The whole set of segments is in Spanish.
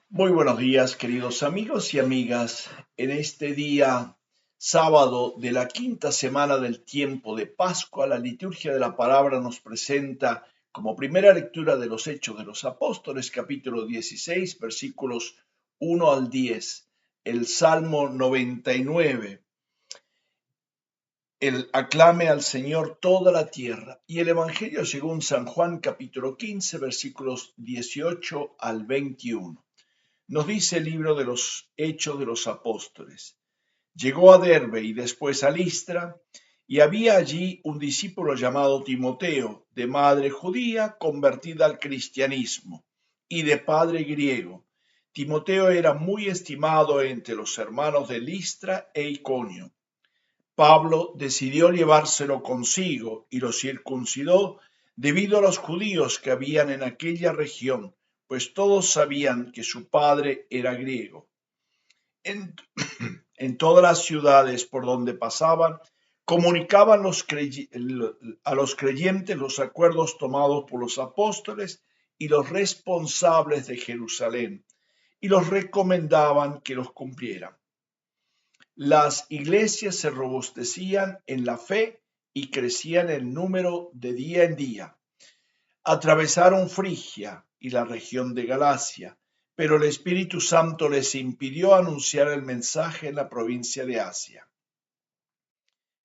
Muy buenos días, queridos amigos y amigas. En este día, sábado de la quinta semana del tiempo de Pascua, la liturgia de la palabra nos presenta como primera lectura de los Hechos de los Apóstoles, capítulo 16, versículos 1 al 10, el Salmo 99, el aclame al Señor toda la tierra, y el Evangelio según San Juan, capítulo 15, versículos 18 al 21. Nos dice el libro de los Hechos de los Apóstoles. Llegó a Derbe y después a Listra, y había allí un discípulo llamado Timoteo, de madre judía convertida al cristianismo, y de padre griego. Timoteo era muy estimado entre los hermanos de Listra e Iconio. Pablo decidió llevárselo consigo y lo circuncidó debido a los judíos que habían en aquella región, pues todos sabían que su padre era griego. En, en todas las ciudades por donde pasaban, comunicaban a los creyentes los acuerdos tomados por los apóstoles y los responsables de Jerusalén, y los recomendaban que los cumplieran. Las iglesias se robustecían en la fe y crecían en número de día en día. Atravesaron Frigia y la región de Galacia, pero el Espíritu Santo les impidió anunciar el mensaje en la provincia de Asia.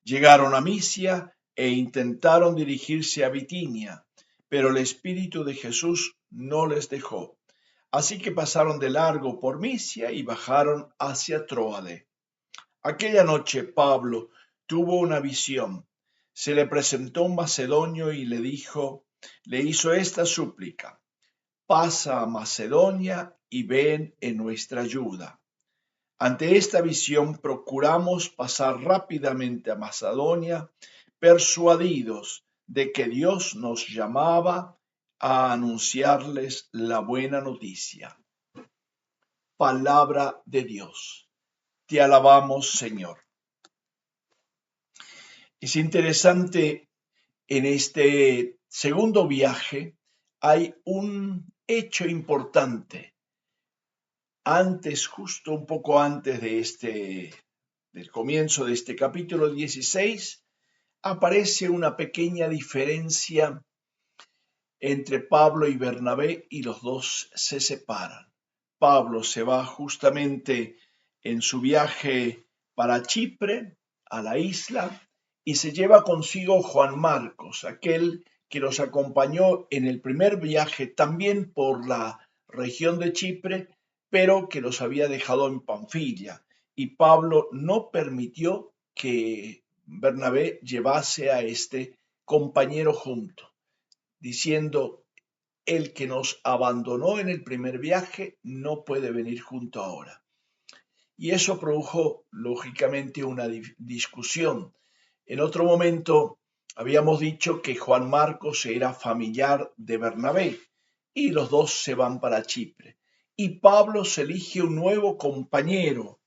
Llegaron a Misia e intentaron dirigirse a Bitinia, pero el Espíritu de Jesús no les dejó. Así que pasaron de largo por Misia y bajaron hacia Tróade. Aquella noche Pablo tuvo una visión. Se le presentó un macedonio y le hizo esta súplica: pasa a Macedonia y ven en nuestra ayuda. Ante esta visión procuramos pasar rápidamente a Macedonia, persuadidos de que Dios nos llamaba a anunciarles la buena noticia. Palabra de Dios. Te alabamos, Señor. Es interesante, en este segundo viaje hay un hecho importante. Antes, justo un poco antes del comienzo de este capítulo 16, aparece una pequeña diferencia entre Pablo y Bernabé y los dos se separan. Pablo se va justamente en su viaje para Chipre, a la isla, y se lleva consigo Juan Marcos, aquel que los acompañó en el primer viaje también por la región de Chipre, pero que los había dejado en Panfilia. Y Pablo no permitió que Bernabé llevase a este compañero junto, diciendo: el que nos abandonó en el primer viaje no puede venir junto ahora. Y eso produjo, lógicamente, una discusión. En otro momento habíamos dicho que Juan Marcos era familiar de Bernabé y los dos se van para Chipre. Y Pablo se elige un nuevo compañero,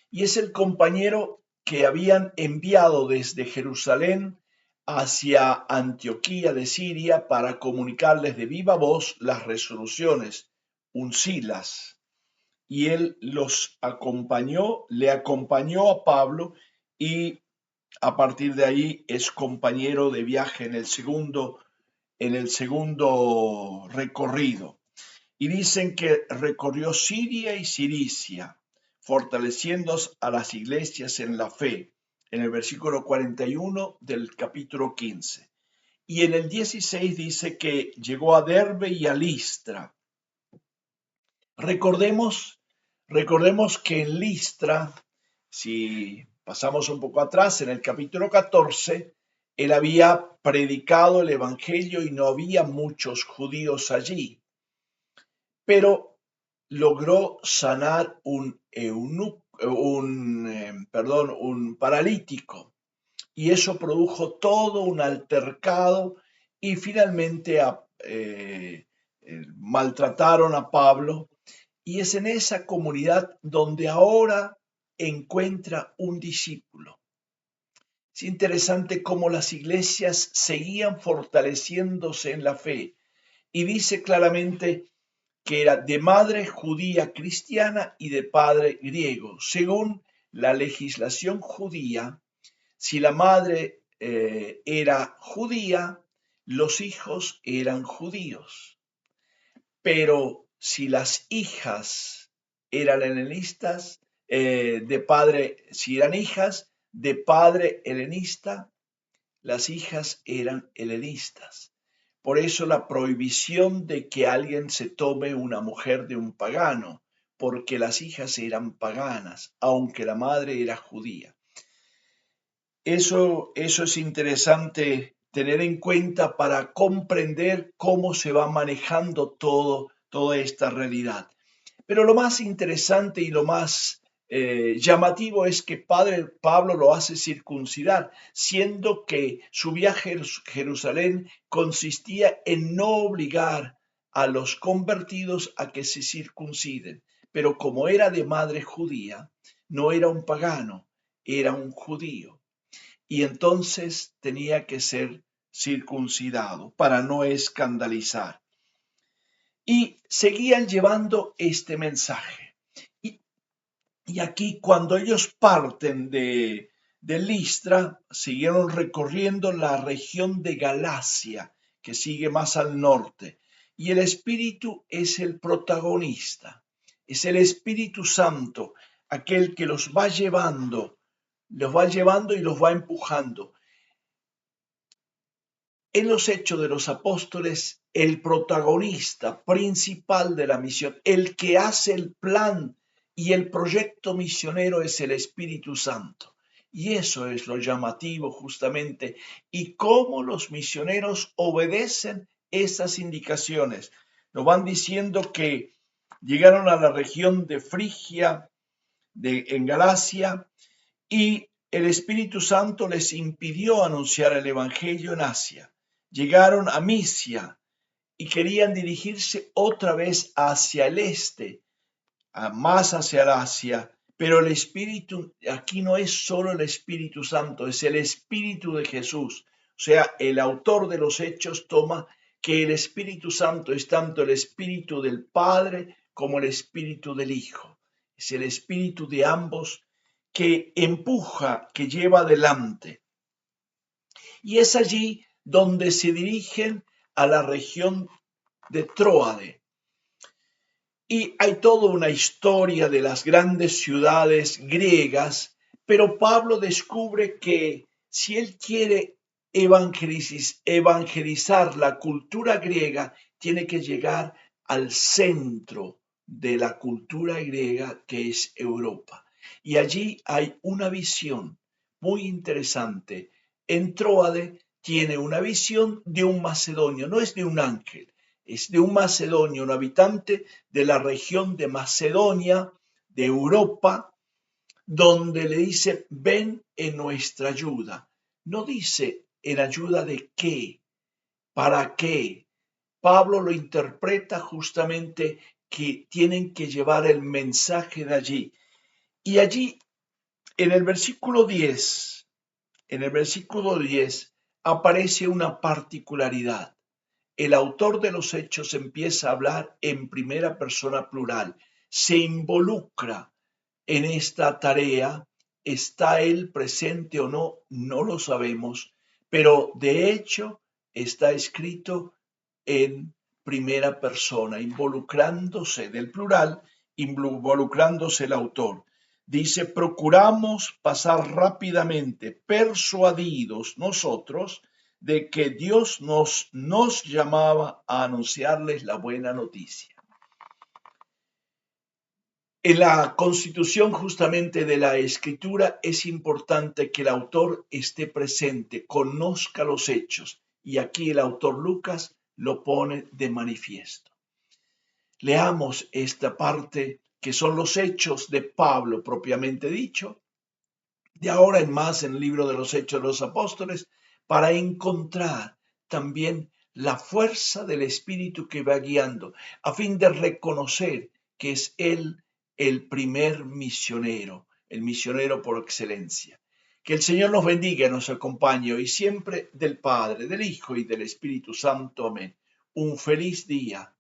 y es el compañero que habían enviado desde Jerusalén hacia Antioquía de Siria para comunicarles de viva voz las resoluciones, un Silas. Y él le acompañó a Pablo, y a partir de ahí es compañero de viaje en el segundo recorrido. Y dicen que recorrió Siria y Cilicia, fortaleciendo a las iglesias en la fe, en el versículo 41 del capítulo 15. Y en el 16 dice que llegó a Derbe y a Listra. Recordemos que en Listra, si pasamos un poco atrás, en el capítulo 14, él había predicado el evangelio y no había muchos judíos allí, pero logró sanar un paralítico, y eso produjo todo un altercado, y finalmente maltrataron a Pablo, y es en esa comunidad donde ahora encuentra un discípulo. Es interesante cómo las iglesias seguían fortaleciéndose en la fe, y dice claramente que era de madre judía cristiana y de padre griego. Según la legislación judía, si la madre era judía, los hijos eran judíos. Pero si las hijas eran helenistas, si eran hijas de padre helenista, las hijas eran helenistas. Por eso la prohibición de que alguien se tome una mujer de un pagano, porque las hijas eran paganas, aunque la madre era judía. Eso es interesante tener en cuenta para comprender cómo se va manejando toda esta realidad. Pero lo más interesante y lo más llamativo es que Pablo lo hace circuncidar, siendo que su viaje a Jerusalén consistía en no obligar a los convertidos a que se circunciden. Pero como era de madre judía, no era un pagano, era un judío. Y entonces tenía que ser circuncidado para no escandalizar. Y seguían llevando este mensaje. Y aquí cuando ellos parten de Listra, siguieron recorriendo la región de Galacia, que sigue más al norte. Y el Espíritu es el protagonista, es el Espíritu Santo, aquel que los va llevando y los va empujando. En los Hechos de los Apóstoles, el protagonista principal de la misión, el que hace el plan y el proyecto misionero es el Espíritu Santo. Y eso es lo llamativo justamente, y cómo los misioneros obedecen esas indicaciones. Nos van diciendo que llegaron a la región de Frigia, en Galacia, y el Espíritu Santo les impidió anunciar el Evangelio en Asia. Llegaron a Misia y querían dirigirse otra vez hacia el este, más hacia el Asia, pero el Espíritu, aquí no es solo el Espíritu Santo, es el Espíritu de Jesús. O sea, el autor de los Hechos toma que el Espíritu Santo es tanto el Espíritu del Padre como el Espíritu del Hijo. Es el Espíritu de ambos que empuja, que lleva adelante. Y es allí donde se dirigen a la región de Tróade. Y hay toda una historia de las grandes ciudades griegas, pero Pablo descubre que si él quiere evangelizar la cultura griega, tiene que llegar al centro de la cultura griega, que es Europa. Y allí hay una visión muy interesante. En Tróade tiene una visión de un macedonio, no es de un ángel, es de un macedonio, un habitante de la región de Macedonia, de Europa, donde le dice, ven en nuestra ayuda. No dice en ayuda de qué, para qué. Pablo lo interpreta justamente que tienen que llevar el mensaje de allí. Y allí, en el versículo 10, aparece una particularidad. El autor de los Hechos empieza a hablar en primera persona plural, se involucra en esta tarea. ¿Está él presente o no? No lo sabemos, pero de hecho está escrito en primera persona, involucrándose del plural, involucrándose el autor. Dice, procuramos pasar rápidamente, persuadidos nosotros de que Dios nos llamaba a anunciarles la buena noticia. En la constitución justamente de la escritura es importante que el autor esté presente, conozca los hechos, y aquí el autor Lucas lo pone de manifiesto. Leamos esta parte que son los hechos de Pablo propiamente dicho, de ahora en más en el libro de los Hechos de los Apóstoles, para encontrar también la fuerza del Espíritu que va guiando, a fin de reconocer que es Él el primer misionero, el misionero por excelencia. Que el Señor nos bendiga y nos acompañe hoy siempre, del Padre, del Hijo y del Espíritu Santo. Amén. Un feliz día